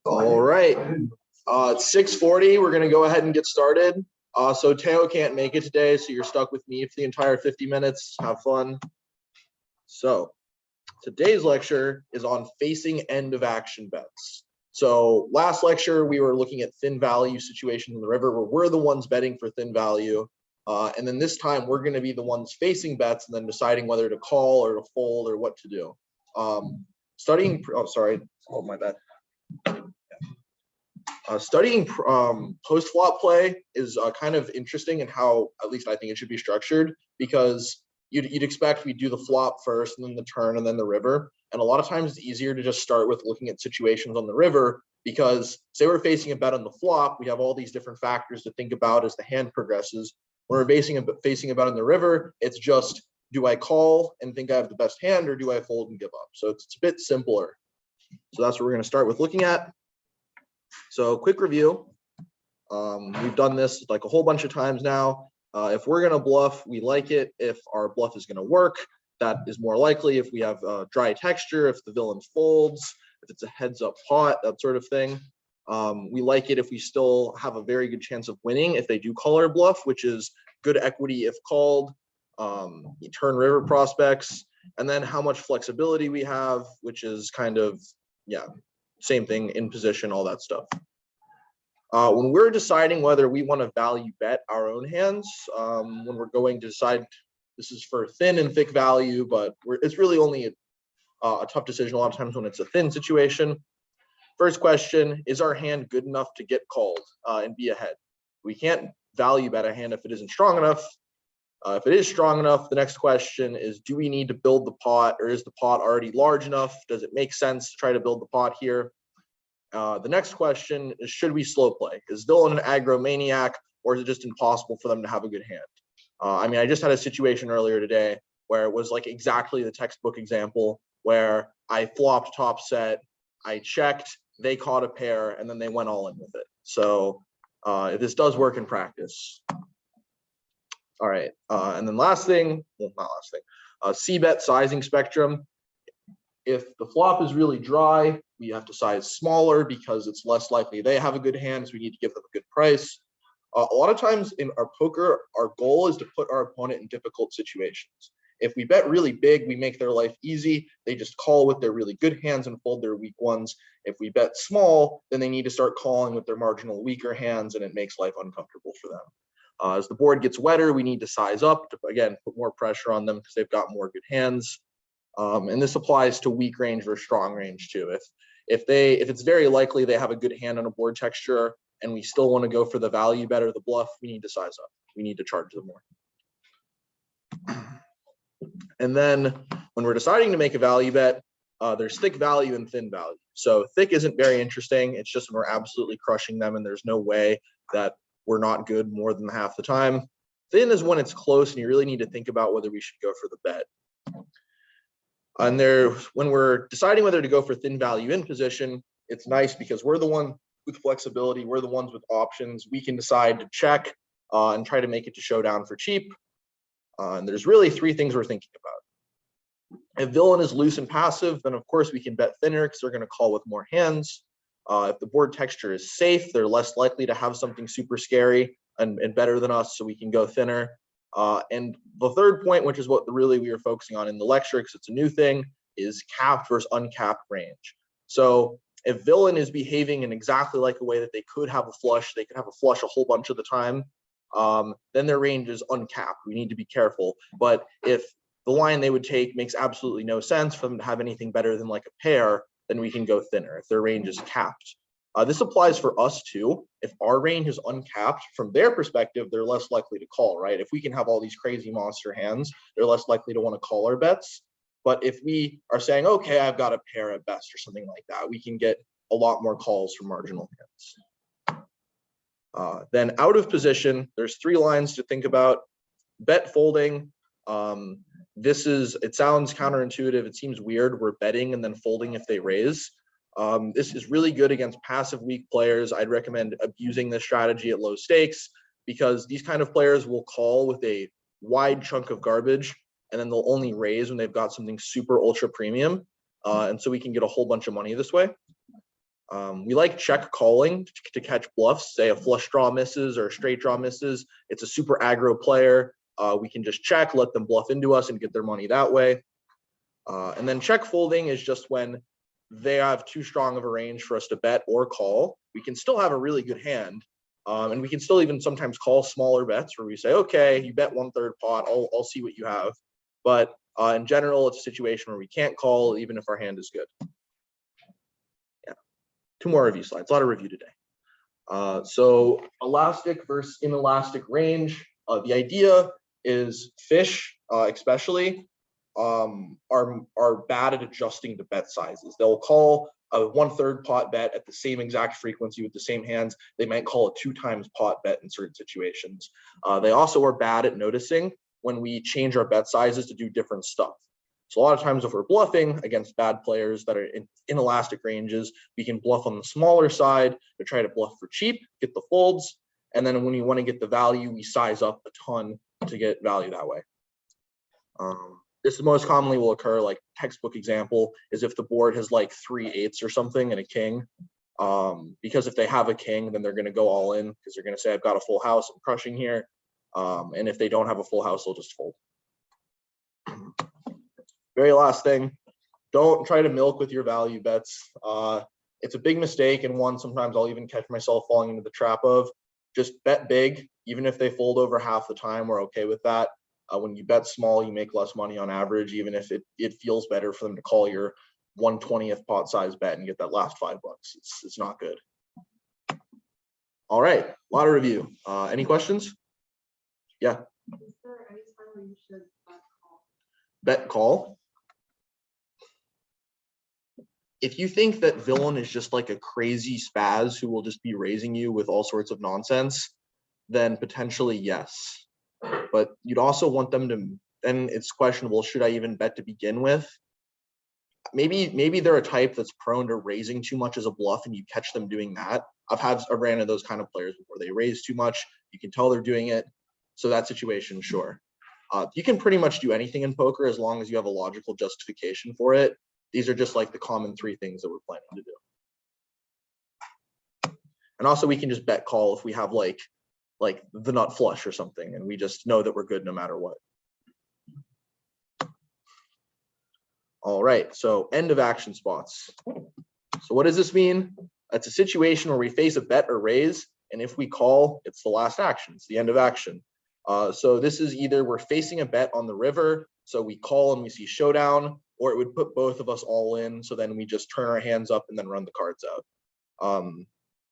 All right. It's 6:40. We're going to go ahead and get started. So Teo can't make it today, so you're stuck with me for the entire 50 minutes. Have fun. So today's lecture is on facing end of action bets. So last lecture, we were looking at thin value situations in the river where we're the ones betting for thin value. And then this time we're going to be the ones facing bets and then deciding whether to call or to fold or what to do. Studying post flop play is kind of interesting in how, at least I think it should be structured, because you'd expect we do the flop first and then the turn and then the river. And a lot of times it's easier to just start with looking at situations on the river, because say we're facing a bet on the flop, we have all these different factors to think about as the hand progresses. When we're facing a bet on the river, it's just, do I call and think I have the best hand, or do I fold and give up? So it's a bit simpler. So that's what we're going to start with looking at. So quick review. We've done this like a whole bunch of times now. If we're going to bluff, we like it. If our bluff is going to work, that is more likely. If we have dry texture, if the villain folds, if it's a heads up pot, that sort of thing. We like it if we still have a very good chance of winning if they do call our bluff, which is good equity if called, turn river prospects, and then how much flexibility we have, which is kind of, same thing, in position, all that stuff. When we're deciding whether we want to value bet our own hands, when we're going to decide, this is for thin and thick value, but it's really only a tough decision a lot of times when it's a thin situation. First question, is our hand good enough to get called and be ahead? We can't value bet a hand if it isn't strong enough. If it is strong enough, the next question is, do we need to build the pot, or is the pot already large enough? Does it make sense to try to build the pot here? The next question is, should we slow play? Is Dylan an aggro maniac, or is it just impossible for them to have a good hand? I just had a situation earlier today where it was like exactly the textbook example where I flopped top set, I checked, they caught a pair, and then they went all in with it. So this does work in practice. All right, and then last thing, well, not last thing, C-bet sizing spectrum. If the flop is really dry, we have to size smaller because it's less likely they have a good hand, so we need to give them a good price. A lot of times in our poker, our goal is to put our opponent in difficult situations. If we bet really big, we make their life easy. They just call with their really good hands and fold their weak ones. If we bet small, then they need to start calling with their marginal weaker hands, and it makes life uncomfortable for them. As the board gets wetter, we need to size up to, again, put more pressure on them because they've got more good hands. And this applies to weak range or strong range too. If it's very likely they have a good hand on a board texture and we still want to go for the value bet or the bluff, we need to size up. We need to charge them more. And then when we're deciding to make a value bet, there's thick value and thin value. So thick isn't very interesting. It's just when we're absolutely crushing them and there's no way that we're not good more than half the time. Thin is when it's close and you really need to think about whether we should go for the bet. And when we're deciding whether to go for thin value in position, it's nice because we're the one with flexibility. We're the ones with options. We can decide to check and try to make it to showdown for cheap. And there's really three things we're thinking about. If villain is loose and passive, then of course we can bet thinner because they're going to call with more hands. If the board texture is safe, they're less likely to have something super scary and better than us, so we can go thinner. And the third point, which is what really we were focusing on in the lecture, because it's a new thing, is capped versus uncapped range. So if villain is behaving in exactly like a way that they could have a flush, they could have a flush a whole bunch of the time, then their range is uncapped. We need to be careful. But if the line they would take makes absolutely no sense for them to have anything better than like a pair, then we can go thinner if their range is capped. This applies for us too. If our range is uncapped, from their perspective, they're less likely to call, right? If we can have all these crazy monster hands, they're less likely to want to call our bets. But if we are saying, okay, I've got a pair at best or something like that, we can get a lot more calls from marginal hands. Then out of position, there's three lines to think about. Bet folding. It sounds counterintuitive. It seems weird. We're betting and then folding if they raise. This is really good against passive weak players. I'd recommend abusing this strategy at low stakes because these kind of players will call with a wide chunk of garbage and then they'll only raise when they've got something super ultra premium. And so we can get a whole bunch of money this way. We like check calling to catch bluffs. Say a flush draw misses or a straight draw misses. It's a super aggro player. We can just check, let them bluff into us and get their money that way. And then check folding is just when they have too strong of a range for us to bet or call. We can still have a really good hand. And we can still even sometimes call smaller bets where we say, okay, you bet 1/3 pot, I'll see what you have. But in general, it's a situation where we can't call even if our hand is good. Yeah, 2 more review slides, a lot of review today. So elastic versus inelastic range. The idea is fish, especially, are bad at adjusting the bet sizes. They'll call a 1/3 pot bet at the same exact frequency with the same hands. They might call a 2 times pot bet in certain situations. They also are bad at noticing when we change our bet sizes to do different stuff. So a lot of times if we're bluffing against bad players that are in inelastic ranges, we can bluff on the smaller side to try to bluff for cheap, get the folds. And then when we want to get the value, we size up a ton to get value that way. This most commonly will occur, like textbook example, is if the board has like 3 8s or something and a king. Because if they have a king, then they're going to go all in because they're going to say, I've got a full house, I'm crushing here. And if they don't have a full house, they'll just fold. Very last thing, don't try to milk with your value bets. It's a big mistake, and one sometimes I'll even catch myself falling into the trap of. Just bet big, even if they fold over half the time, we're okay with that. When you bet small, you make less money on average, even if it feels better for them to call your 1/20th pot size bet and get that last $5. It's not good. All right, a lot of review. Any questions? Yeah. Is there any time where you should Bet call. If you think that villain is just like a crazy spaz who will just be raising you with all sorts of nonsense, then potentially yes. But you'd also want them to, then it's questionable, should I even bet to begin with? Maybe they're a type that's prone to raising too much as a bluff and you catch them doing that. I've ran into those kind of players before. They raise too much, you can tell they're doing it. So that situation, sure. You can pretty much do anything in poker as long as you have a logical justification for it. These are just like the common 3 things that we're planning to do. And also we can just bet call if we have like the nut flush or something, and we just know that we're good no matter what. All right, so end of action spots. So what does this mean? It's a situation where we face a bet or raise, and if we call, it's the last action, it's the end of action. So this is either we're facing a bet on the river, so we call and we see showdown, or it would put both of us all in, so then we just turn our hands up and then run the cards out.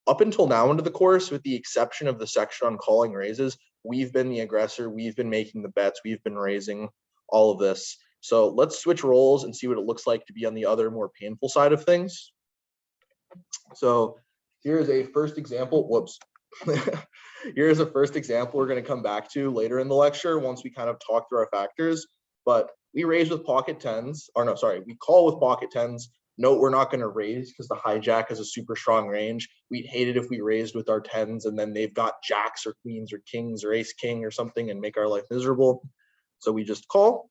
Up until now into the course, with the exception of the section on calling raises, we've been the aggressor, we've been making the bets, we've been raising all of this. So let's switch roles and see what it looks like to be on the other more painful side of things. So here's a first example, whoops. Here's a first example we're going to come back to later in the lecture once we kind of talk through our factors. But we raise with pocket 10s, or no, sorry, we call with pocket 10s. Note we're not going to raise because the hijack has a super strong range. We'd hate it if we raised with our 10s and then they've got jacks or queens or kings or ace king or something and make our life miserable. So we just call.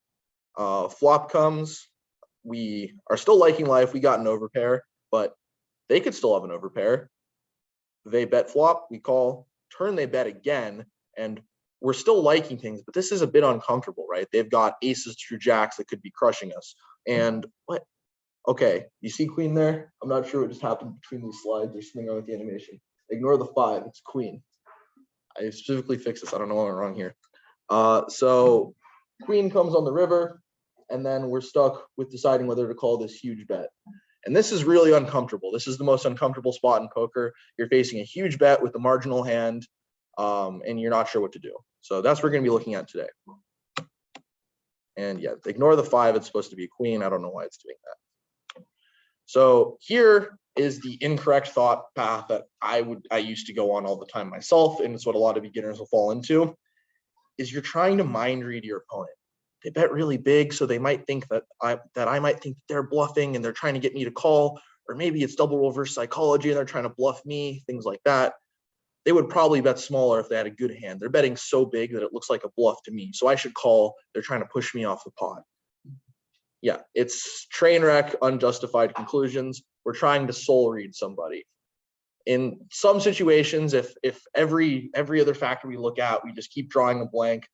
Flop comes. We are still liking life. We got an overpair, but they could still have an overpair. They bet flop, we call. Turn, they bet again, and we're still liking things, but this is a bit uncomfortable, right? They've got aces through jacks that could be crushing us. And what? Okay, you see queen there? I'm not sure what just happened between these slides. There's something wrong with the animation. Ignore the 5, it's queen. I specifically fixed this. I don't know what went wrong here. So queen comes on the river, and then we're stuck with deciding whether to call this huge bet. And this is really uncomfortable. This is the most uncomfortable spot in poker. You're facing a huge bet with a marginal hand, and you're not sure what to do. So that's what we're going to be looking at today. And yeah, ignore the 5. It's supposed to be queen. I don't know why it's doing that. So here is the incorrect thought path that I used to go on all the time myself, and it's what a lot of beginners will fall into, is you're trying to mind read your opponent. They bet really big, so they might think that I might think that they're bluffing and they're trying to get me to call, or maybe it's double reverse psychology and they're trying to bluff me, things like that. They would probably bet smaller if they had a good hand. They're betting so big that it looks like a bluff to me, so I should call. They're trying to push me off the pot. Yeah, it's train wreck, unjustified conclusions. We're trying to soul read somebody. In some situations, if every other factor we look at, we just keep drawing a blank,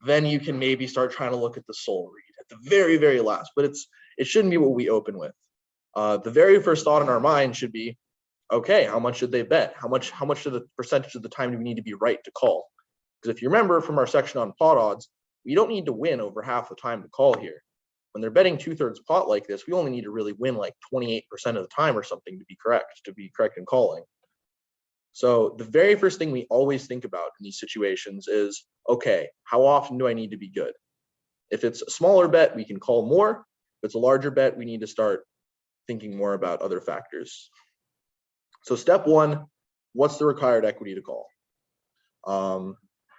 then you can maybe start trying to look at the soul read at the very, very last, but it shouldn't be what we open with. The very first thought in our mind should be, okay, how much should they bet? How much of the percentage of the time do we need to be right to call? Because if you remember from our section on pot odds, we don't need to win over half the time to call here. When they're betting 2/3 pot like this, we only need to really win like 28% of the time or something to be correct in calling. So the very first thing we always think about in these situations is, okay, how often do I need to be good? If it's a smaller bet, we can call more. If it's a larger bet, we need to start thinking more about other factors. So step one, what's the required equity to call?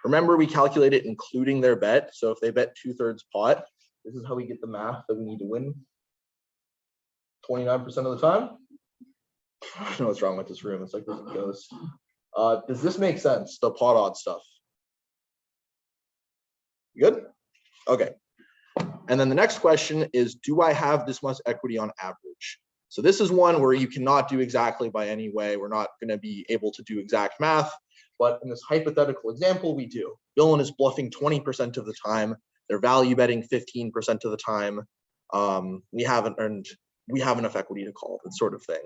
Remember, we calculate it including their bet. So if they bet 2/3 pot, this is how we get the math that we need to win 29% of the time. I don't know what's wrong with this room. It's like there's a ghost. Does this make sense, the pot odds stuff? Good? Okay. And then the next question is, do I have this much equity on average? So this is one where you cannot do exactly by any way. We're not going to be able to do exact math, but in this hypothetical example, we do. Dylan is bluffing 20% of the time. They're value betting 15% of the time. We have enough equity to call, that sort of thing.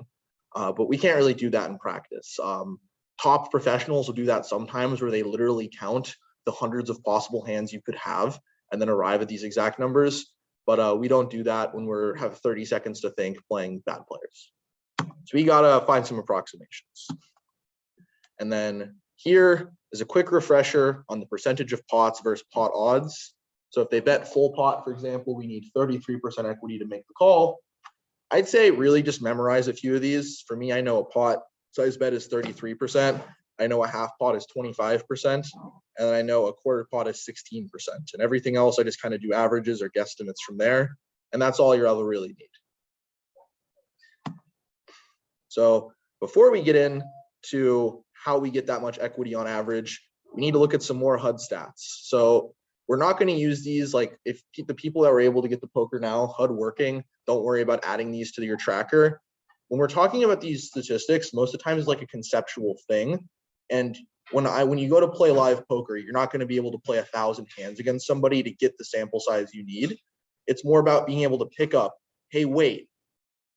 But we can't really do that in practice. Top professionals will do that sometimes, where they literally count the hundreds of possible hands you could have and then arrive at these exact numbers. But we don't do that when we have 30 seconds to think playing bad players. So we gotta find some approximations. And then here is a quick refresher on the percentage of pots versus pot odds. So if they bet full pot, for example, we need 33% equity to make the call. I'd say really just memorize a few of these. For me, I know a pot size bet is 33%. I know a half pot is 25%. And I know a quarter pot is 16%. And everything else, I just kind of do averages or guesstimates from there. And that's all you'll ever really need. So before we get into how we get that much equity on average, we need to look at some more HUD stats. So we're not going to use these, like if the people that were able to get the Poker Now HUD working, don't worry about adding these to your tracker. When we're talking about these statistics, most of the time it's like a conceptual thing. And when you go to play live poker, you're not going to be able to play 1,000 hands against somebody to get the sample size you need. It's more about being able to pick up, hey, wait,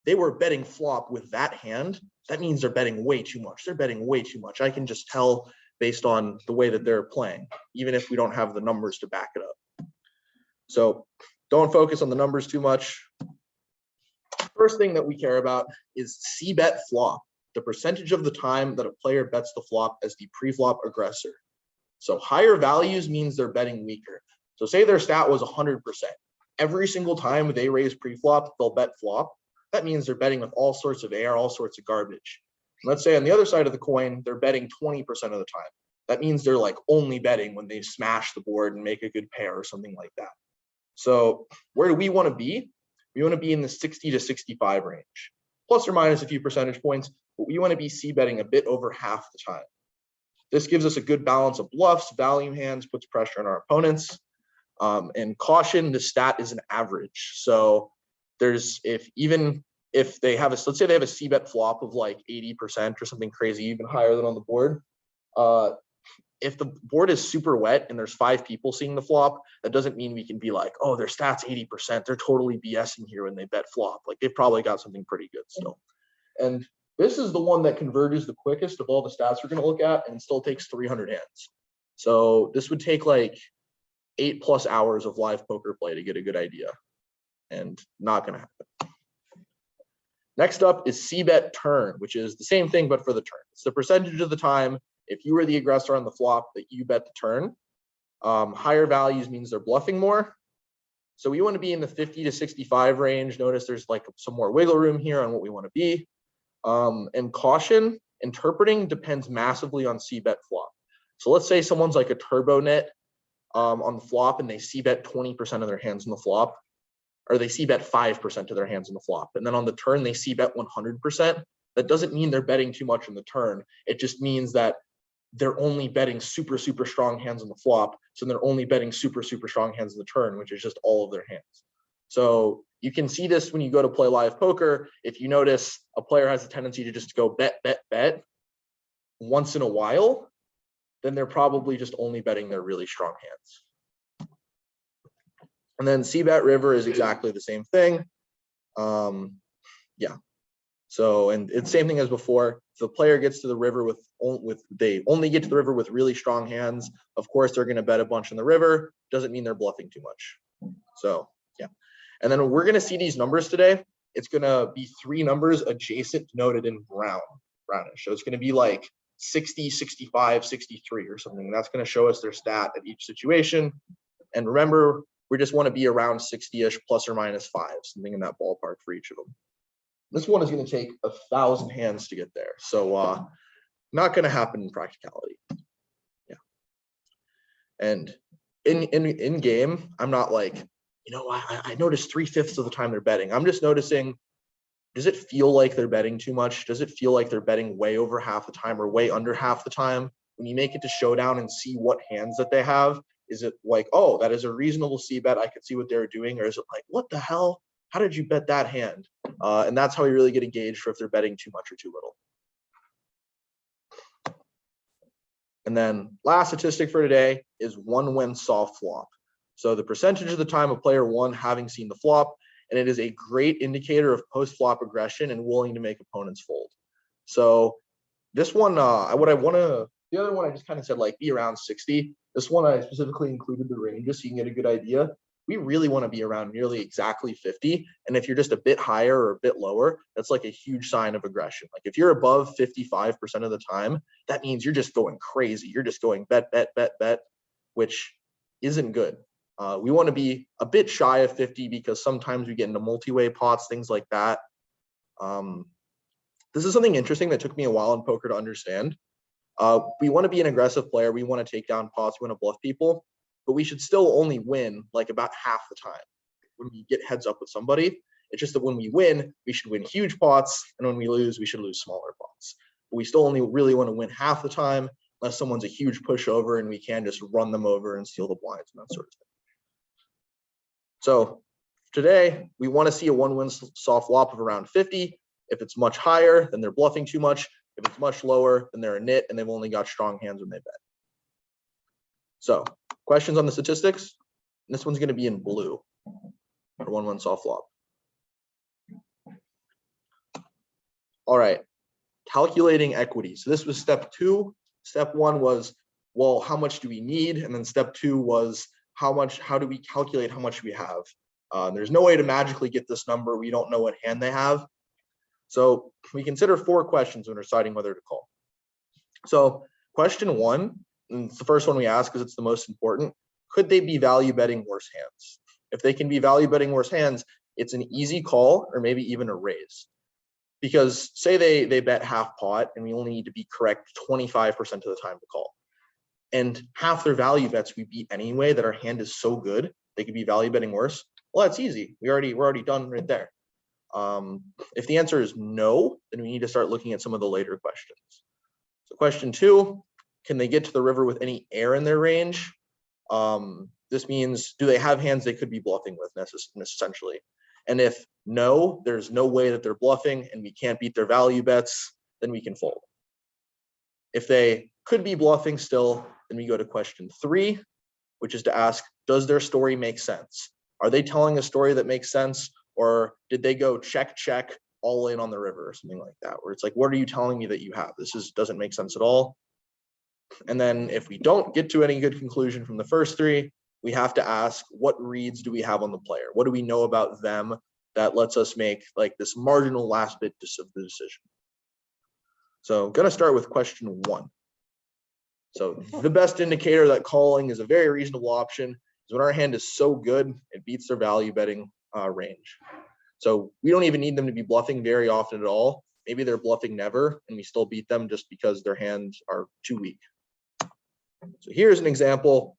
they were betting flop with that hand. That means they're betting way too much. They're betting way too much. I can just tell based on the way that they're playing, even if we don't have the numbers to back it up. So don't focus on the numbers too much. First thing that we care about is c-bet flop, the percentage of the time that a player bets the flop as the pre-flop aggressor. So higher values means they're betting weaker. So say their stat was 100%. Every single time they raise pre-flop, they'll bet flop. That means they're betting with all sorts of air, all sorts of garbage. Let's say on the other side of the coin, they're betting 20% of the time. That means they're like only betting when they smash the board and make a good pair or something like that. So where do we want to be? We want to be in the 60 to 65 range, plus or minus a few percentage points, but we want to be c-betting a bit over half the time. This gives us a good balance of bluffs, value hands, puts pressure on our opponents. And caution, the stat is an average. So there's, if they have let's say they have a c-bet flop of like 80% or something crazy, even higher than on the board. If the board is super wet and there's 5 people seeing the flop, that doesn't mean we can be like, oh, their stats 80%. They're totally BSing here when they bet flop. Like they've probably got something pretty good still. And this is the one that converges the quickest of all the stats we're going to look at, and still takes 300 hands. So this would take like 8+ hours of live poker play to get a good idea, and not going to happen. Next up is c-bet turn, which is the same thing, but for the turn. It's the percentage of the time, if you were the aggressor on the flop, that you bet the turn. Higher values means they're bluffing more. So we want to be in the 50 to 65 range. Notice there's like some more wiggle room here on what we want to be. And caution, interpreting depends massively on c-bet flop. So let's say someone's like a turbo net on the flop and they c-bet 20% of their hands on the flop, or they c-bet 5% of their hands on the flop. And then on the turn, they c-bet 100%. That doesn't mean they're betting too much on the turn. It just means that they're only betting super, super strong hands on the flop. So they're only betting super, super strong hands on the turn, which is just all of their hands. So you can see this when you go to play live poker. If you notice a player has a tendency to just go bet, bet, bet once in a while, then they're probably just only betting their really strong hands. And then c-bet river is exactly the same thing. Yeah. So, and it's same thing as before. If the player gets to the river they only get to the river with really strong hands, of course they're going to bet a bunch in the river. Doesn't mean they're bluffing too much. So yeah. And then we're going to see these numbers today. It's going to be 3 numbers adjacent denoted in brownish. So it's going to be like 60, 65, 63 or something. And that's going to show us their stat at each situation. And remember, we just want to be around 60-ish plus or minus 5, something in that ballpark for each of them. This one is going to take 1,000 hands to get there. So not going to happen in practicality. Yeah. And in game, I'm not like, you know, I noticed 3/5 of the time they're betting. I'm just noticing, does it feel like they're betting too much? Does it feel like they're betting way over half the time or way under half the time? When you make it to showdown and see what hands that they have, is it like, oh, that is a reasonable c-bet, I could see what they're doing? Or is it like, what the hell? How did you bet that hand? And that's how we really get a gauge for if they're betting too much or too little. And then last statistic for today is 1-win soft flop. So the percentage of the time of player 1 having seen the flop, and it is a great indicator of post-flop aggression and willing to make opponents fold. So this one, the other one I just kind of said like be around 60. This one I specifically included the ranges so you can get a good idea. We really want to be around nearly exactly 50. And if you're just a bit higher or a bit lower, that's like a huge sign of aggression. Like if you're above 55% of the time, that means you're just going crazy. You're just going bet, bet, bet, bet, which isn't good. We want to be a bit shy of 50 because sometimes we get into multi-way pots, things like that. This is something interesting that took me a while in poker to understand. We want to be an aggressive player. We want to take down pots. We want to bluff people, but we should still only win like about half the time when we get heads up with somebody. It's just that when we win, we should win huge pots, and when we lose, we should lose smaller pots. But we still only really want to win half the time unless someone's a huge pushover and we can just run them over and steal the blinds and that sort of thing. So today, we want to see a 1-win soft flop of around 50. If it's much higher, then they're bluffing too much. If it's much lower, then they're a nit and they've only got strong hands when they bet. So questions on the statistics? And this one's going to be in blue for 1-1 soft flop. All right, calculating equity. So this was step 2. Step 1 was, well, how much do we need? And then step 2 was how do we calculate how much we have? There's no way to magically get this number. We don't know what hand they have. So we consider 4 questions when deciding whether to call. So question 1, and it's the first one we ask because it's the most important. Could they be value betting worse hands? If they can be value betting worse hands, it's an easy call or maybe even a raise. Because say they bet half pot and we only need to be correct 25% of the time to call. And half their value bets we beat anyway, that our hand is so good, they could be value betting worse. Well, that's easy. We're already done right there. If the answer is no, then we need to start looking at some of the later questions. So question 2, can they get to the river with any air in their range? This means, do they have hands they could be bluffing with essentially? And if no, there's no way that they're bluffing and we can't beat their value bets, then we can fold. If they could be bluffing still, then we go to question 3, which is to ask, does their story make sense? Are they telling a story that makes sense? Or did they go check, check, all in on the river or something like that, where it's like, what are you telling me that you have? This doesn't make sense at all. And then if we don't get to any good conclusion from the first 3, we have to ask, what reads do we have on the player? What do we know about them that lets us make like this marginal last bit of the decision? So I'm going to start with question 1. So the best indicator that calling is a very reasonable option is when our hand is so good, it beats their value betting range. So we don't even need them to be bluffing very often at all. Maybe they're bluffing never and we still beat them just because their hands are too weak. So here's an example.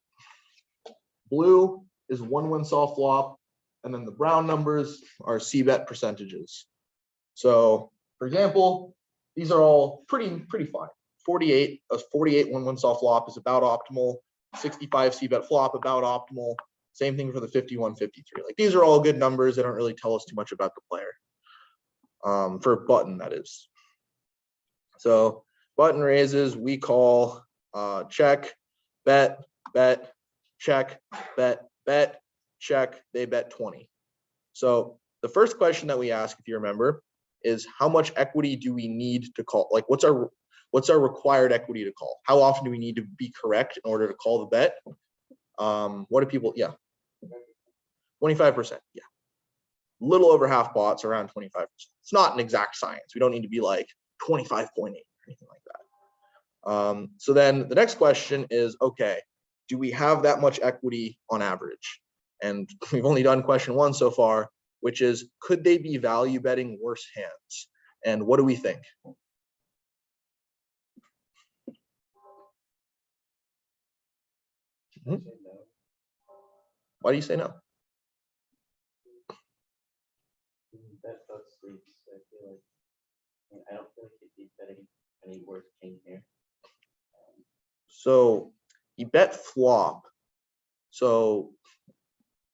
Blue is 1-win soft flop, and then the brown numbers are c-bet percentages. So for example, these are all pretty fine. 48 1-win soft flop is about optimal. 65 c-bet flop about optimal. Same thing for the 51, 53. Like these are all good numbers. They don't really tell us too much about the player. For button, that is. So button raises, we call, check, bet, check, bet, check, they bet 20. So the first question that we ask, if you remember, is how much equity do we need to call? Like what's our required equity to call? How often do we need to be correct in order to call the bet? What do people, yeah. 25%, yeah. Little over half bots, around 25%. It's not an exact science. We don't need to be like 25.8 or anything like that. So then the next question is, okay, do we have that much equity on average? And we've only done question 1 so far, which is, could they be value betting worse hands? And what do we think? Why do you say no? I don't feel like he'd be betting any worse king here. So he bet flop. So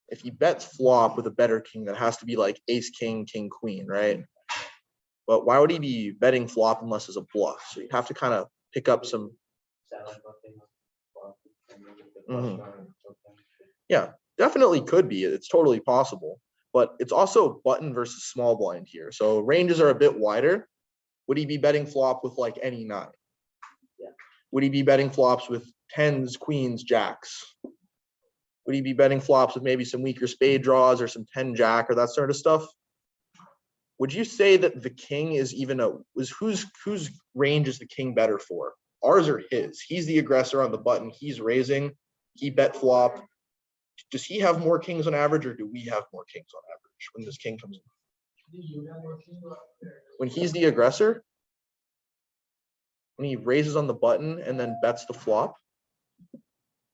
if he bets flop with a better king, that has to be like ace, king, king, queen, right? But why would he be betting flop unless it's a bluff? So you'd have to kind of pick up some. Yeah, definitely could be. It's totally possible. But it's also button versus small blind here. So ranges are a bit wider. Would he be betting flop with like any 9? Yeah. Would he be betting flops with 10s, queens, jacks? Would he be betting flops with maybe some weaker spade draws or some 10 jack or that sort of stuff? Would you say that the king is even whose range is the king better for? Ours or his? He's the aggressor on the button. He's raising. He bet flop. Does he have more kings on average, or do we have more kings on average when this king comes in? When he's the aggressor? When he raises on the button and then bets the flop?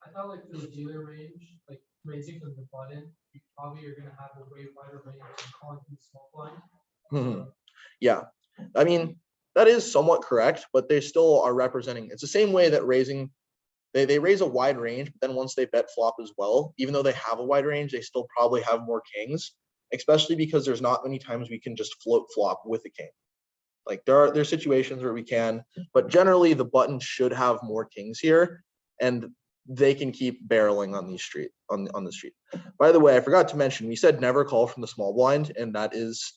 I thought like for the dealer range, like raising from the button, you probably are gonna have a way wider range than calling from the small blind. Yeah, I mean, that is somewhat correct, but they still are representing. It's the same way that raising, they raise a wide range, but then once they bet flop as well, even though they have a wide range, they still probably have more kings, especially because there's not many times we can just float flop with a king. Like there's situations where we can, but generally the button should have more kings here, and they can keep barreling on the street. By the way, I forgot to mention, we said never call from the small blind, and that is,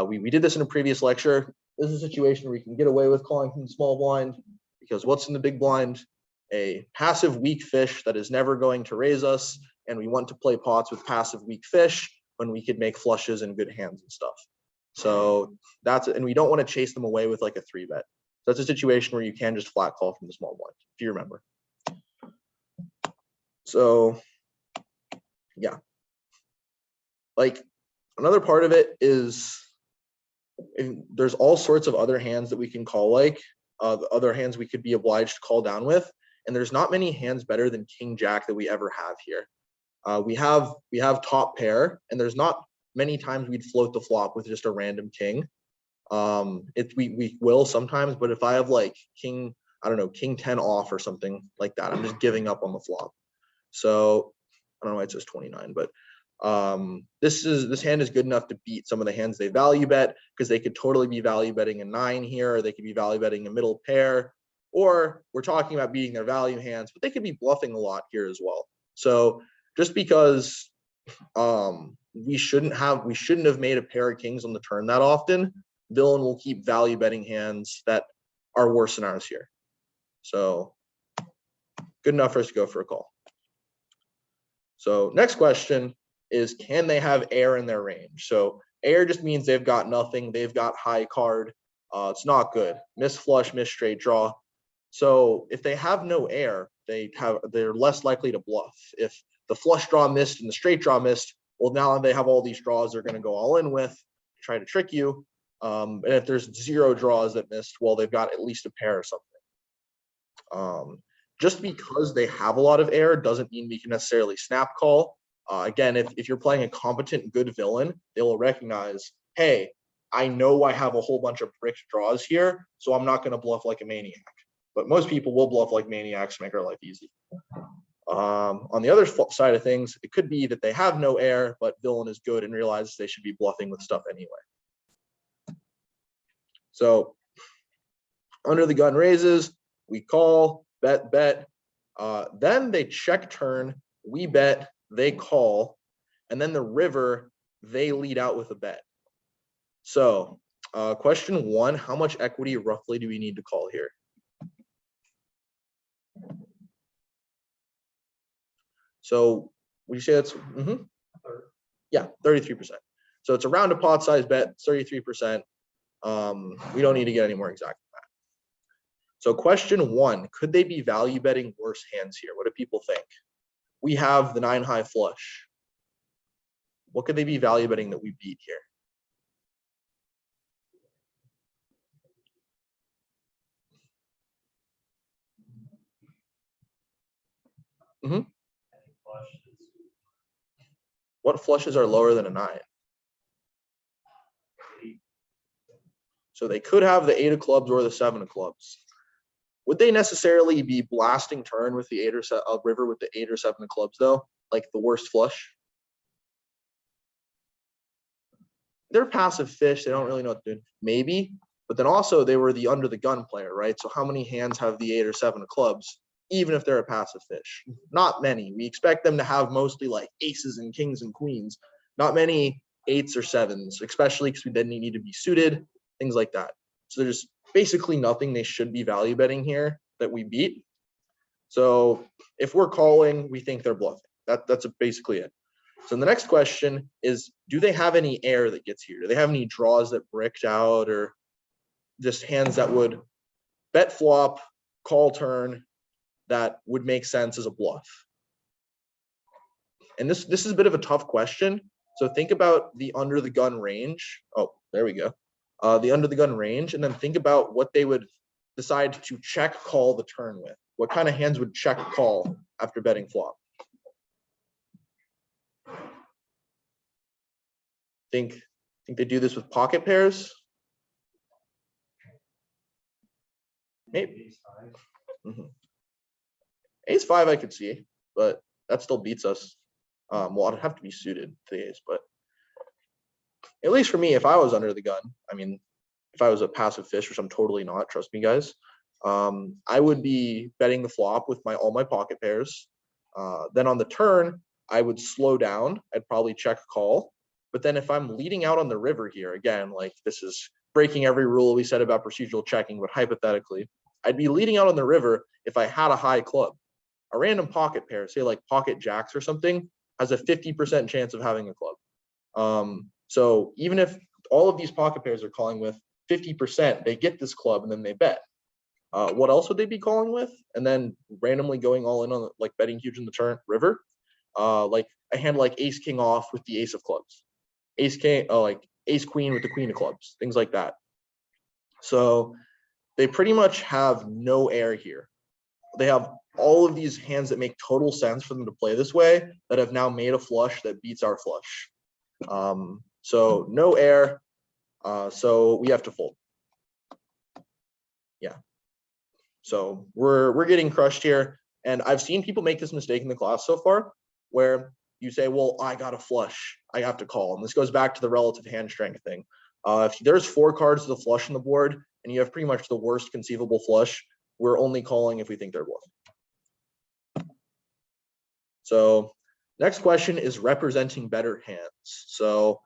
we did this in a previous lecture. This is a situation where we can get away with calling from the small blind, because what's in the big blind? A passive weak fish that is never going to raise us, and we want to play pots with passive weak fish when we could make flushes and good hands and stuff. So that's, and we don't want to chase them away with like a 3-bet. So that's a situation where you can just flat call from the small blind, if you remember. So yeah, like another part of it is there's all sorts of other hands that we can call, like the other hands we could be obliged to call down with, and there's not many hands better than king jack that we ever have here. We have top pair, and there's not many times we'd float the flop with just a random king. We will sometimes, but if I have like king, I don't know, king 10 off or something like that, I'm just giving up on the flop. So I don't know why it says 29, but this hand is good enough to beat some of the hands they value bet, because they could totally be value betting a 9 here, or they could be value betting a middle pair, or we're talking about beating their value hands, but they could be bluffing a lot here as well. So just because we shouldn't have made a pair of kings on the turn that often, villain will keep value betting hands that are worse than ours here. So good enough for us to go for a call. So next question is, can they have air in their range? So air just means they've got nothing. They've got high card. It's not good. Miss flush, miss straight draw. So if they have no air, they're less likely to bluff. If the flush draw missed and the straight draw missed, well, now they have all these draws they're going to go all in with, try to trick you. And if there's 0 draws that missed, well, they've got at least a pair or something. Just because they have a lot of air doesn't mean we can necessarily snap call. Again, if you're playing a competent, good villain, they will recognize, hey, I know I have a whole bunch of bricked draws here, so I'm not going to bluff like a maniac. But most people will bluff like maniacs to make our life easy. On the other side of things, it could be that they have no air, but villain is good and realizes they should be bluffing with stuff anyway. So under the gun raises, we call, bet. Then they check turn, we bet, they call, and then the river, they lead out with a bet. So question one, how much equity roughly do we need to call here? So would you say that's, yeah, 33%. So it's around a pot size bet, 33%. We don't need to get any more exact than that. So question one, could they be value betting worse hands here? What do people think? We have the 9 high flush. What could they be value betting that we beat here? What flushes are lower than a 9? So they could have the 8 of clubs or the 7 of clubs. Would they necessarily be blasting turn with the 8 or 7 river with the 8 or 7 of clubs though? Like the worst flush? They're passive fish. They don't really know what to do. Maybe, but then also they were the under the gun player, right? So how many hands have the 8 or 7 of clubs, even if they're a passive fish? Not many. We expect them to have mostly like aces and kings and queens, not many 8s or 7s, especially because we then need to be suited, things like that. So there's basically nothing they should be value betting here that we beat. So if we're calling, we think they're bluffing. That's basically it. So the next question is, do they have any air that gets here? Do they have any draws that bricked out, or just hands that would bet flop, call turn, that would make sense as a bluff? And this is a bit of a tough question. So think about the under the gun range. Oh, there we go. The under the gun range, and then think about what they would decide to check call the turn with. What kind of hands would check call after betting flop? Think they do this with pocket pairs? Maybe. Ace 5 I could see, but that still beats us. Well, I'd have to be suited to the ace, but at least for me, if I was under the gun, I mean, if I was a passive fish, which I'm totally not, trust me guys, I would be betting the flop with all my pocket pairs. Then on the turn, I would slow down. I'd probably check call. But then if I'm leading out on the river here, again, like this is breaking every rule we said about procedural checking, but hypothetically, I'd be leading out on the river if I had a high club. A random pocket pair, say like pocket jacks or something, has a 50% chance of having a club. So even if all of these pocket pairs are calling with 50%, they get this club and then they bet. What else would they be calling with? And then randomly going all in on like betting huge in the turn river. Like a hand like ace king off with the ace of clubs, ace king, like ace queen with the queen of clubs, things like that. So they pretty much have no air here. They have all of these hands that make total sense for them to play this way that have now made a flush that beats our flush. So no air. So we have to fold. Yeah. So we're getting crushed here. And I've seen people make this mistake in the class so far, where you say, well, I got a flush, I have to call. And this goes back to the relative hand strength thing. If there's 4 cards with a flush on the board and you have pretty much the worst conceivable flush, we're only calling if we think they're bluffing. So next question is representing better hands. So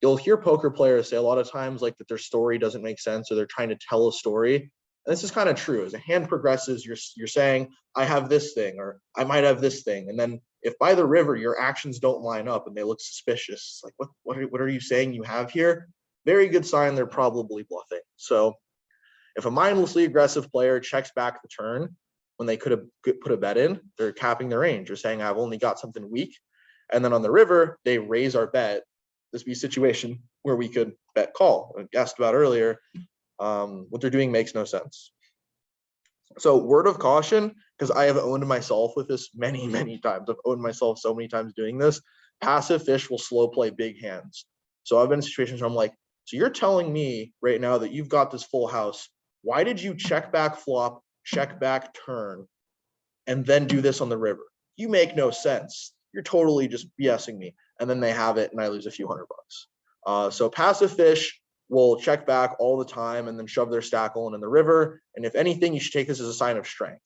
you'll hear poker players say a lot of times like that their story doesn't make sense, or they're trying to tell a story. And this is kind of true. As a hand progresses, you're saying, I have this thing, or I might have this thing. And then if by the river, your actions don't line up and they look suspicious, like what are you saying you have here? Very good sign they're probably bluffing. So if a mindlessly aggressive player checks back the turn when they could have put a bet in, they're capping their range. They're saying, I've only got something weak. And then on the river, they raise our bet. This would be a situation where we could bet call. I asked about earlier, what they're doing makes no sense. So word of caution, because I have owned myself with this many, many times. I've owned myself so many times doing this. Passive fish will slow play big hands. So I've been in situations where I'm like, so you're telling me right now that you've got this full house. Why did you check back flop, check back turn, and then do this on the river? you make no sense. You're totally just BSing me. And then they have it and I lose a few $100. So passive fish will check back all the time and then shove their stackle in the river. And if anything, you should take this as a sign of strength.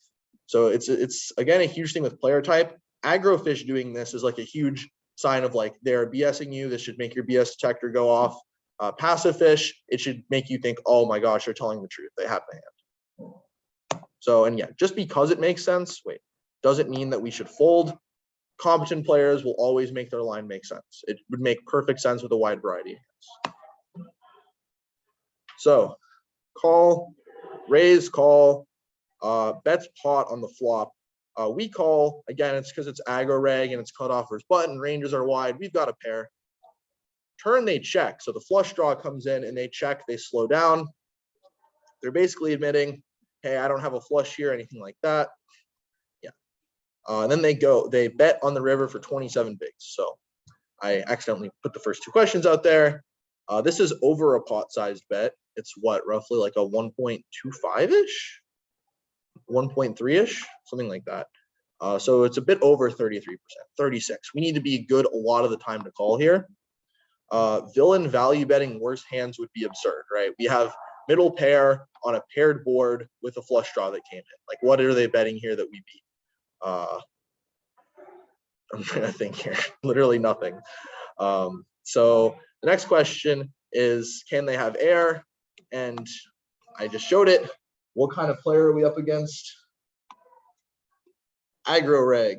So it's again, a huge thing with player type. Aggro fish doing this is like a huge sign of like, they're BSing you. This should make your BS detector go off. Passive fish, it should make you think, oh my gosh, they're telling the truth. They have the hand. So, and yeah, just because it makes sense, doesn't mean that we should fold. Competent players will always make their line make sense. It would make perfect sense with a wide variety of hands. So call, raise, call, bets pot on the flop. We call, again, it's because it's aggro reg and it's cutoff versus button, ranges are wide, we've got a pair. Turn, they check. So the flush draw comes in and they check, they slow down. They're basically admitting, hey, I don't have a flush here, anything like that. Yeah. And then they bet on the river for 27 bigs. So I accidentally put the first two questions out there. This is over a pot sized bet. It's what, roughly like a 1.25-ish, 1.3-ish, something like that. So it's a bit over 33%, 36. We need to be good a lot of the time to call here. Villain value betting worse hands would be absurd, right? We have middle pair on a paired board with a flush draw that came in. Like, what are they betting here that we beat? I'm trying to think here. Literally nothing. So the next question is, can they have air? And I just showed it. What kind of player are we up against? Aggro reg.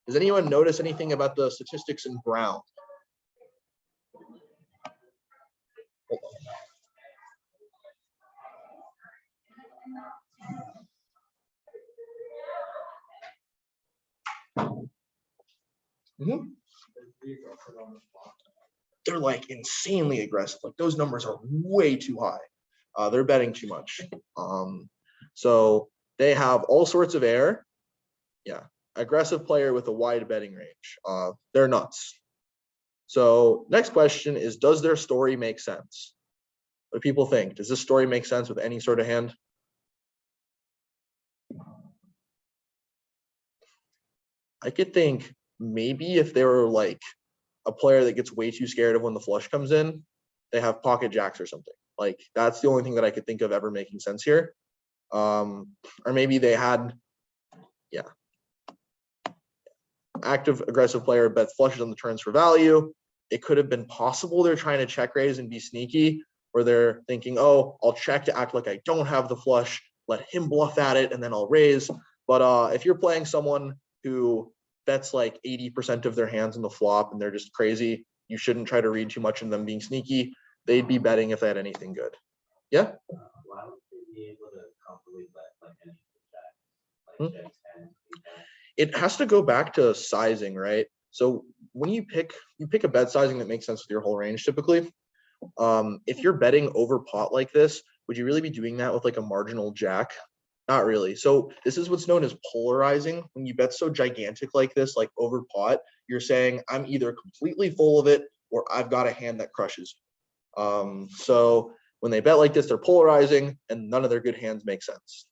Does anyone notice anything about the statistics in brown? They're like insanely aggressive. Like those numbers are way too high. They're betting too much. So they have all sorts of air. Yeah, aggressive player with a wide betting range. They're nuts. So next question is, does their story make sense? What do people think? Does this story make sense with any sort of hand? I could think maybe if they were like a player that gets way too scared of when the flush comes in, they have pocket jacks or something. Like that's the only thing that I could think of ever making sense here. Or maybe they had, yeah, active aggressive player bets flushes on the turns for value. It could have been possible they're trying to check raise and be sneaky, or they're thinking, oh, I'll check to act like I don't have the flush, let him bluff at it, and then I'll raise. But if you're playing someone who bets like 80% of their hands in the flop and they're just crazy, you shouldn't try to read too much in them being sneaky. They'd be betting if they had anything good. Yeah? Why would they be able to comfortably bet like any of the jacks? Like jacks and It has to go back to sizing, right? So when you pick a bet sizing that makes sense with your whole range typically. If you're betting over pot like this, would you really be doing that with like a marginal jack? Not really. So this is what's known as polarizing. When you bet so gigantic like this, like over pot, you're saying I'm either completely full of it or I've got a hand that crushes. So when they bet like this, they're polarizing and none of their good hands make sense.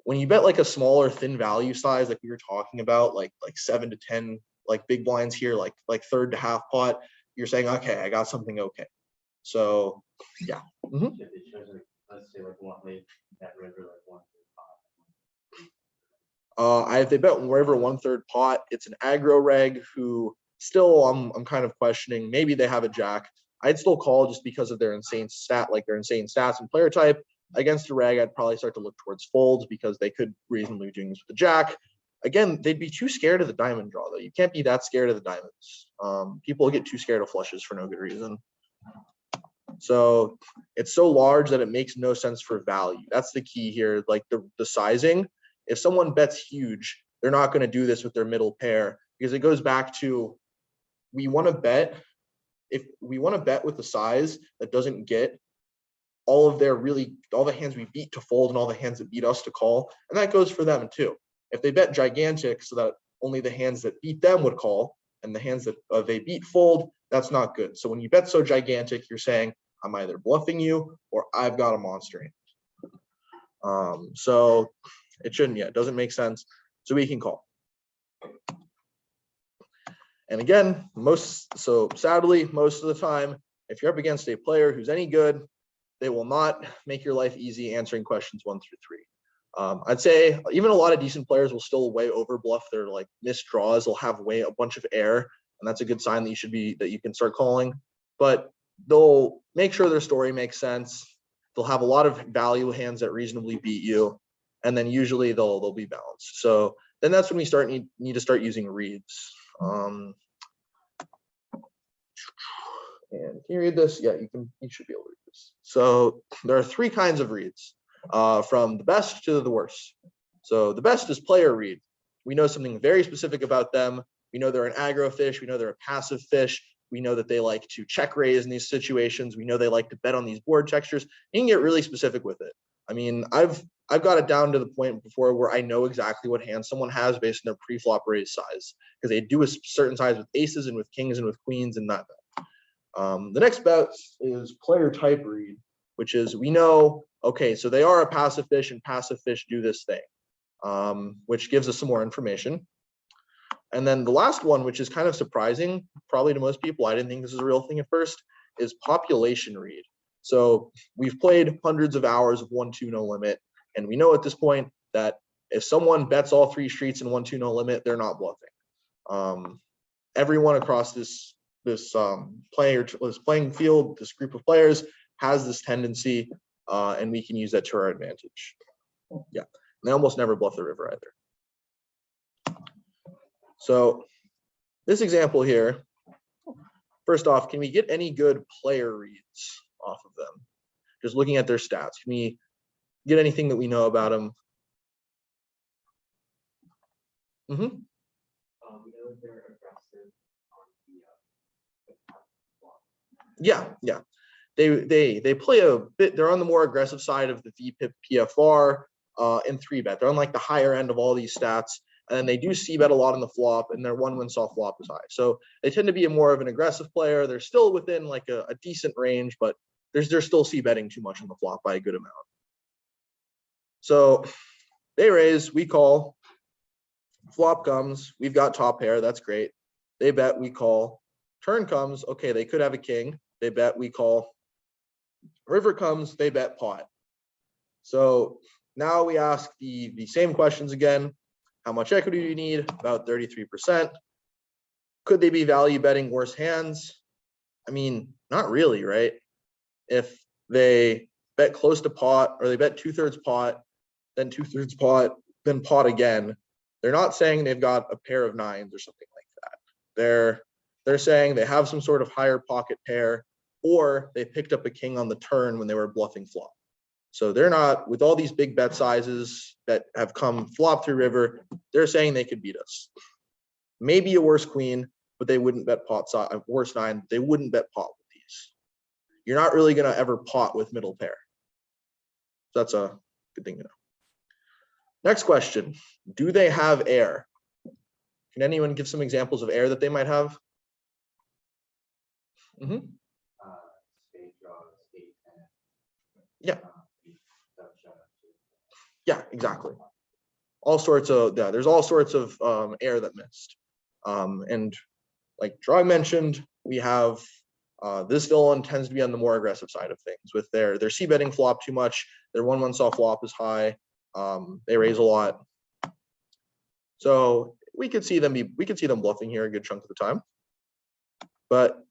When you bet like a smaller thin value size, like we were talking about, like 7 to 10, like big blinds here, like third to half pot, you're saying, okay, I got something okay. So yeah. if it shows like, let's say like that river like 1/3 pot. If they bet wherever 1/3 pot, it's an aggro reg who still I'm kind of questioning. Maybe they have a jack. I'd still call just because of their insane stats and player type. Against a reg, I'd probably start to look towards folds because they could reasonably be doing this with the jack. Again, they'd be too scared of the diamond draw, though. You can't be that scared of the diamonds. People get too scared of flushes for no good reason. So it's so large that it makes no sense for value. That's the key here, like the sizing. If someone bets huge, they're not going to do this with their middle pair because it goes back to we want to bet. If we want to bet with the size that doesn't get all the hands we beat to fold and all the hands that beat us to call, and that goes for them too. If they bet gigantic so that only the hands that beat them would call and the hands that they beat fold, that's not good. So when you bet so gigantic, you're saying I'm either bluffing you or I've got a monster hand. So it shouldn't yet. It doesn't make sense. So we can call. And again, sadly, most of the time, if you're up against a player who's any good, they will not make your life easy answering questions 1 through 3. I'd say even a lot of decent players will still way over bluff their like missed draws. They'll have a bunch of air, and that's a good sign that you can start calling. But they'll make sure their story makes sense. They'll have a lot of value hands that reasonably beat you, and then usually they'll be balanced. So then that's when we need to start using reads. And can you read this? Yeah, you should be able to read this. So there are 3 kinds of reads, from the best to the worst. So the best is player read. We know something very specific about them. We know they're an aggro fish. We know they're a passive fish. We know that they like to check raise in these situations. We know they like to bet on these board textures. You can get really specific with it. I mean, I've got it down to the point before where I know exactly what hand someone has based on their pre-flop raise size, because they do a certain size with aces and with kings and with queens and that. The next bet is player type read, which is we know, okay, so they are a passive fish and passive fish do this thing, which gives us some more information. And then the last one, which is kind of surprising, probably to most people, I didn't think this was a real thing at first, is population read. So we've played hundreds of hours of 1-2 no limit, and we know at this point that if someone bets all 3 streets in 1-2 no limit, they're not bluffing. Everyone across this playing field, this group of players has this tendency, and we can use that to our advantage. Yeah, and they almost never bluff the river either. So this example here, first off, can we get any good player reads off of them? Just looking at their stats, can we get anything that we know about them? We know they're aggressive on the Yeah. They play a bit, they're on the more aggressive side of the VPIP PFR and 3-bet. They're on like the higher end of all these stats. And they do c-bet a lot on the flop, and their 1-win soft flop is high. So they tend to be more of an aggressive player. They're still within like a decent range, but they're still c-betting too much on the flop by a good amount. So they raise, we call. Flop comes, we've got top pair, that's great. They bet, we call. Turn comes, okay, they could have a king. They bet, we call. River comes, they bet pot. So now we ask the same questions again. How much equity do you need? About 33%. Could they be value betting worse hands? I mean, not really, right? If they bet close to pot, or they bet 2/3 pot, then 2/3 pot, then pot again, they're not saying they've got a pair of 9s or something like that. They're saying they have some sort of higher pocket pair, or they picked up a king on the turn when they were bluffing flop. So they're not, with all these big bet sizes that have come flop through river, they're saying they could beat us. Maybe a worse queen, but they wouldn't bet pot size, a worse 9, they wouldn't bet pot with these. You're not really gonna ever pot with middle pair. So that's a good thing to know. Next question, do they have air? Can anyone give some examples of air that they might have? spade draw, spade 10. Yeah. Dutch, Yeah, exactly. All sorts of, yeah, there's all sorts of air that missed. And like Drog mentioned, we have this villain tends to be on the more aggressive side of things with their c-betting flop too much. Their 1-1 soft flop is high. They raise a lot. So we could see them bluffing here a good chunk of the time. But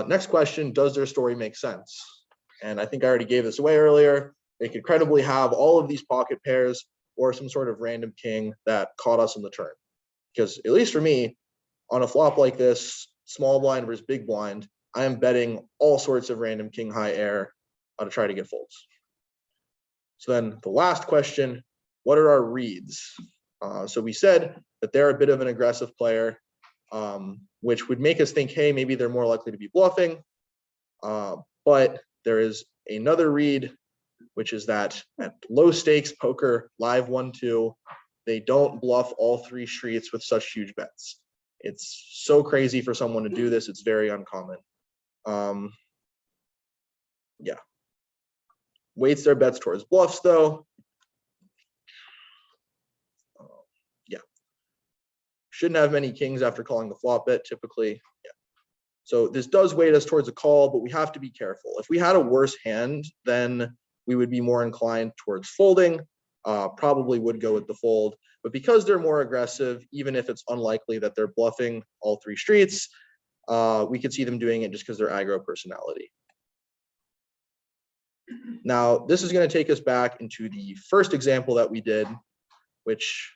next question, does their story make sense? And I think I already gave this away earlier. They could credibly have all of these pocket pairs or some sort of random king that caught us on the turn. Because at least for me, on a flop like this, small blind versus big blind, I am betting all sorts of random king high air to try to get folds. So then the last question, what are our reads? So we said that they're a bit of an aggressive player, which would make us think, hey, maybe they're more likely to be bluffing. But there is another read, which is that at low stakes poker, live 1-2, they don't bluff all 3 streets with such huge bets. It's so crazy for someone to do this. It's very uncommon. Yeah. Weights their bets towards bluffs though. Yeah. shouldn't have many kings after calling the flop bet typically. Yeah. So this does weight us towards a call, but we have to be careful. If we had a worse hand, then we would be more inclined towards folding, probably would go with the fold. But because they're more aggressive, even if it's unlikely that they're bluffing all three streets, we could see them doing it just because they're aggro personality. Now, this is going to take us back into the first example that we did, which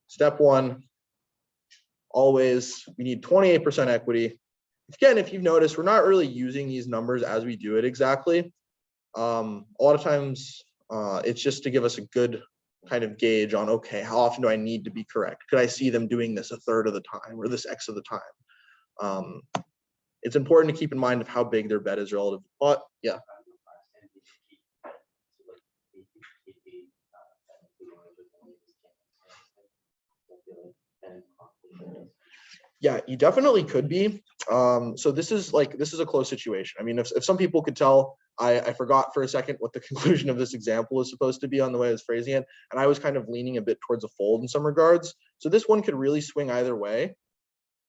step one, always, we need 28% equity. Again, if you've noticed, we're not really using these numbers as we do it exactly. A lot of times, it's just to give us a good kind of gauge on, okay, how often do I need to be correct? Could I see them doing this a third of the time or this X of the time? It's important to keep in mind of how big their bet is relative to pot. Yeah. Yeah, you definitely could be. So this is a close situation. I mean, if some people could tell, I forgot for a second what the conclusion of this example is supposed to be on the way I was phrasing it, and I was kind of leaning a bit towards a fold in some regards. So this one could really swing either way.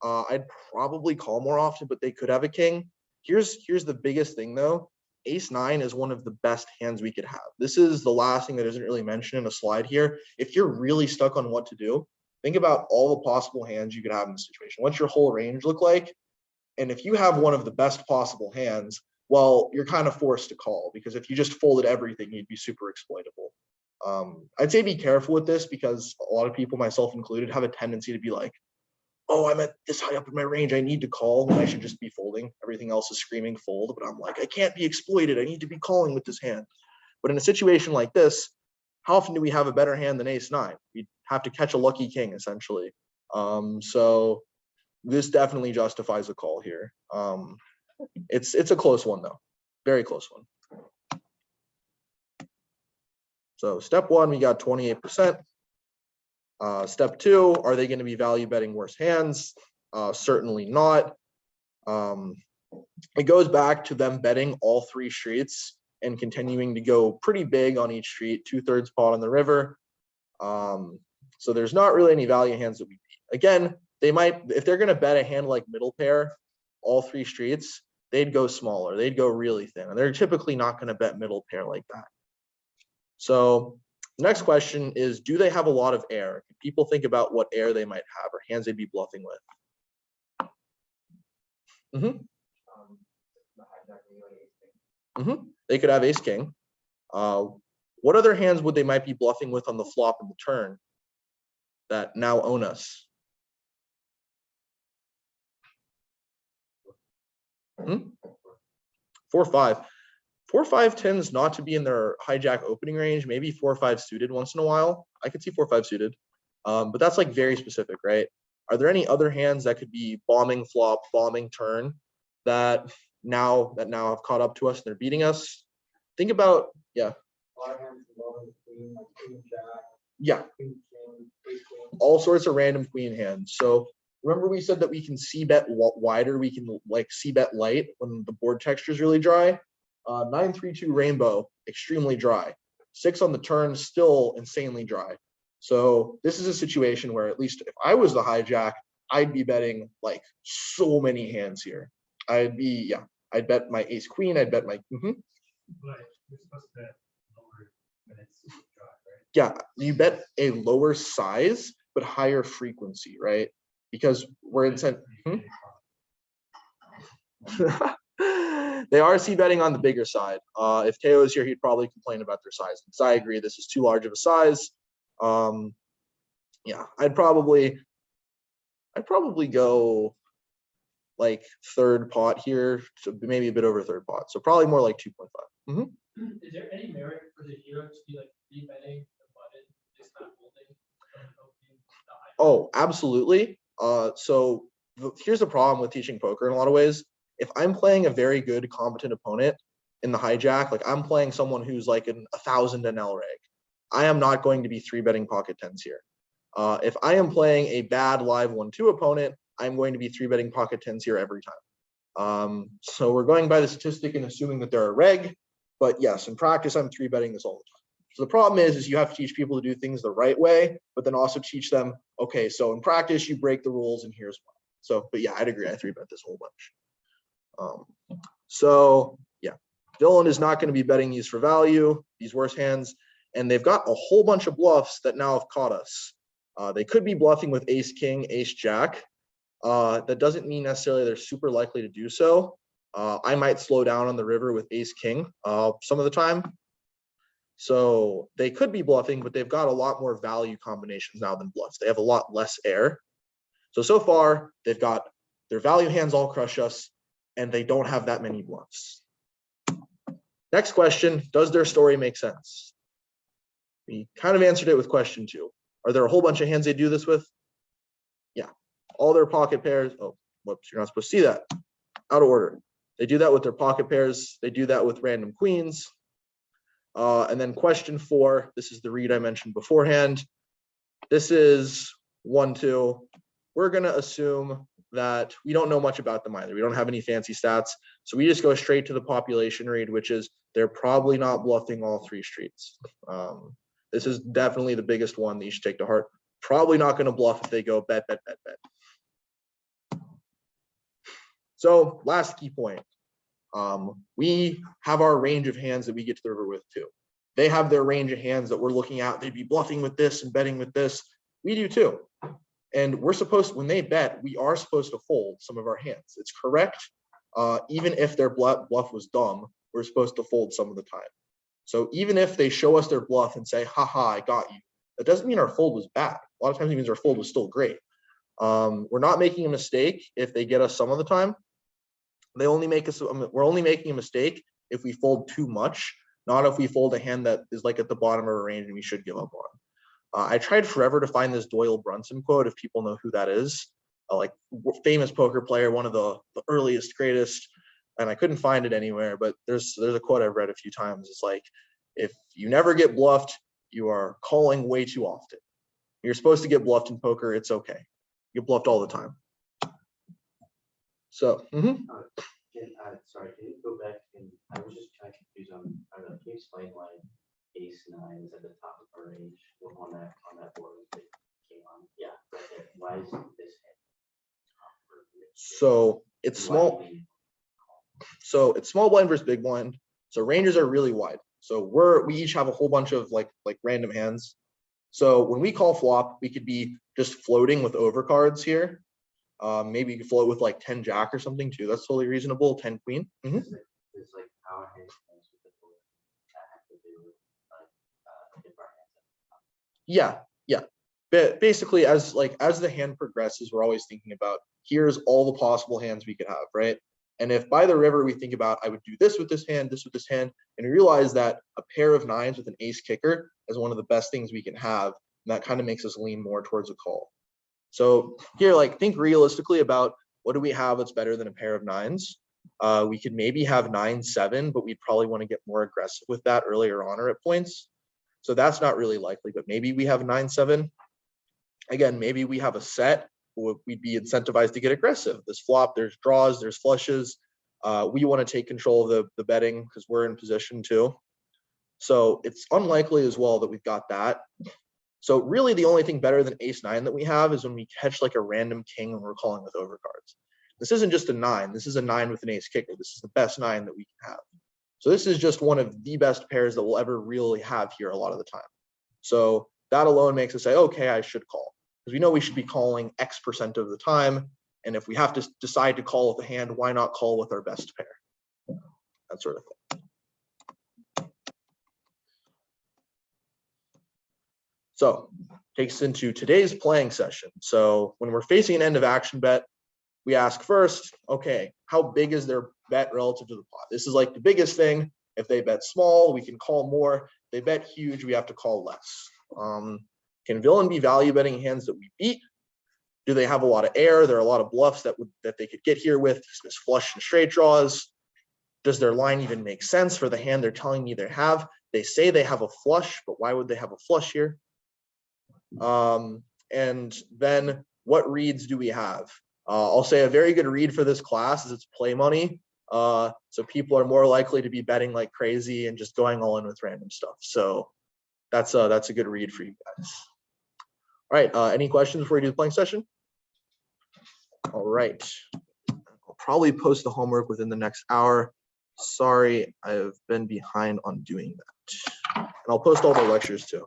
I'd probably call more often, but they could have a king. Here's the biggest thing though. Ace nine is one of the best hands we could have. This is the last thing that isn't really mentioned in a slide here. If you're really stuck on what to do, think about all the possible hands you could have in this situation. What's your whole range look like? And if you have one of the best possible hands, well, you're kind of forced to call, because if you just folded everything, you'd be super exploitable. I'd say be careful with this, because a lot of people, myself included, have a tendency to be like, oh, I'm at this high up in my range, I need to call when I should just be folding. Everything else is screaming fold, but I'm like, I can't be exploited. I need to be calling with this hand. But in a situation like this, how often do we have a better hand than ace nine? We'd have to catch a lucky king, essentially. So this definitely justifies a call here. It's a close one though, very close one. So step one, we got 28%. Step two, are they going to be value betting worse hands? Certainly not. It goes back to them betting all three streets and continuing to go pretty big on each street, 2/3 pot on the river. So there's not really any value hands that we beat. Again, they might, if they're going to bet a hand like middle pair, all three streets, they'd go smaller. They'd go really thin, and they're typically not going to bet middle pair like that. So the next question is, do they have a lot of air? Can people think about what air they might have or hands they'd be bluffing with? They could have ace king. What other hands would they might be bluffing with on the flop and the turn that now own us? 4-5. 4-5 tends not to be in their hijack opening range. Maybe 4-5 suited once in a while. I could see 4-5 suited, but that's like very specific, right? Are there any other hands that could be bombing flop, bombing turn that now have caught up to us and they're beating us? Think about, yeah. Yeah. All sorts of random queen hands. So remember we said that we can see bet wider, we can like see bet light when the board texture is really dry. 9-3-2 rainbow, extremely dry. 6 on the turn, still insanely dry. So this is a situation where, at least if I was the hijack, I'd be betting like so many hands here. I'd bet my ace queen, I'd bet my But you're supposed to bet lower when it's dry, right? Yeah, you bet a lower size but higher frequency, right? Because we're in they are c-betting on the bigger side. If Teo is here, he'd probably complain about their size, because I agree this is too large of a size. Yeah, I'd probably go like third pot here, so maybe a bit over third pot. So probably more like 2.5. Is there any merit for the hero to be like re-betting the button, just not holding? Oh, absolutely. So here's the problem with teaching poker in a lot of ways. If I'm playing a very good, competent opponent in the hijack, like I'm playing someone who's like an 1,000 NL reg, I am not going to be 3-betting pocket tens here. If I am playing a bad live 1-2 opponent, I'm going to be 3-betting pocket tens here every time. So we're going by the statistic and assuming that they're a reg, but yes, in practice, I'm 3-betting this all the time. So the problem is you have to teach people to do things the right way, but then also teach them, okay, so in practice, you break the rules and here's why. So, but yeah, I'd agree. I 3-bet this whole bunch. So yeah, Dylan is not going to be betting these for value, these worse hands, and they've got a whole bunch of bluffs that now have caught us. They could be bluffing with ace king, ace jack. That doesn't mean necessarily they're super likely to do so. I might slow down on the river with ace king some of the time. So they could be bluffing, but they've got a lot more value combinations now than bluffs. They have a lot less air. So far, they've got their value hands all crush us, and they don't have that many bluffs. Next question, does their story make sense? We kind of answered it with question 2. Are there a whole bunch of hands they do this with? Yeah, all their pocket pairs. Oh, whoops, you're not supposed to see that. Out of order. They do that with their pocket pairs. They do that with random queens. And then question 4, this is the read I mentioned beforehand. This is 1-2. We're going to assume that we don't know much about them either. We don't have any fancy stats. So we just go straight to the population read, which is they're probably not bluffing all 3 streets. This is definitely the biggest one that you should take to heart. Probably not going to bluff if they go bet, bet, bet, bet. So last key point. We have our range of hands that we get to the river with too. They have their range of hands that we're looking at. They'd be bluffing with this and betting with this. We do too. And we're supposed, when they bet, we are supposed to fold some of our hands. It's correct. Even if their bluff was dumb, we're supposed to fold some of the time. So even if they show us their bluff and say, haha, I got you, that doesn't mean our fold was bad. A lot of times it means our fold was still great. We're not making a mistake if they get us some of the time. They only make us, we're only making a mistake if we fold too much, not if we fold a hand that is like at the bottom of a range and we should give up on. I tried forever to find this Doyle Brunson quote, if people know who that is, like famous poker player, one of the earliest, greatest, and I couldn't find it anywhere, but there's a quote I've read a few times. It's like, if you never get bluffed, you are calling way too often. You're supposed to get bluffed in poker. It's okay. You get bluffed all the time. So, Sorry, can you go back and I was just kind of confused on, I don't know, can you explain why ace 9 is at the top of our range on that board that came on? Yeah, right there. Why is this hand? So it's small. So it's small blind versus big blind. So ranges are really wide. So we each have a whole bunch of like random hands. So when we call flop, we could be just floating with overcards here. Maybe you could float with like 10 jack or something too. That's totally reasonable. 10 queen. It's like our hands with the board that have to do with different hands. Yeah. But basically, as the hand progresses, we're always thinking about here's all the possible hands we could have, right? And if by the river we think about I would do this with this hand, this with this hand, and we realize that a pair of 9s with an ace kicker is one of the best things we can have, and that kind of makes us lean more towards a call. So here, think realistically about what do we have that's better than a pair of 9s. We could maybe have 9-7, but we'd probably want to get more aggressive with that earlier on or at points. So that's not really likely, but maybe we have 9-7. Again, maybe we have a set. We'd be incentivized to get aggressive. This flop, there's draws, there's flushes. We want to take control of the betting because we're in position too. So it's unlikely as well that we've got that. So really the only thing better than ace 9 that we have is when we catch like a random king and we're calling with overcards. This isn't just a 9. This is a 9 with an ace kicker. This is the best 9 that we can have. So this is just one of the best pairs that we'll ever really have here a lot of the time. So that alone makes us say, okay, I should call. Because we know we should be calling X% of the time. And if we have to decide to call with a hand, why not call with our best pair? That sort of thing. So takes us into today's playing session. So when we're facing an end of action bet, we ask first, okay, how big is their bet relative to the pot? This is like the biggest thing. If they bet small, we can call more. If they bet huge, we have to call less. Can villain be value betting hands that we beat? Do they have a lot of air? There are a lot of bluffs that they could get here with this flush and straight draws. Does their line even make sense for the hand they're telling me they have? They say they have a flush, but why would they have a flush here? And then what reads do we have? I'll say a very good read for this class is it's play money. So people are more likely to be betting like crazy and just going all in with random stuff. So that's a good read for you guys. All right, any questions before we do the playing session? All right. I'll probably post the homework within the next hour. Sorry, I've been behind on doing that. And I'll post all the lectures too.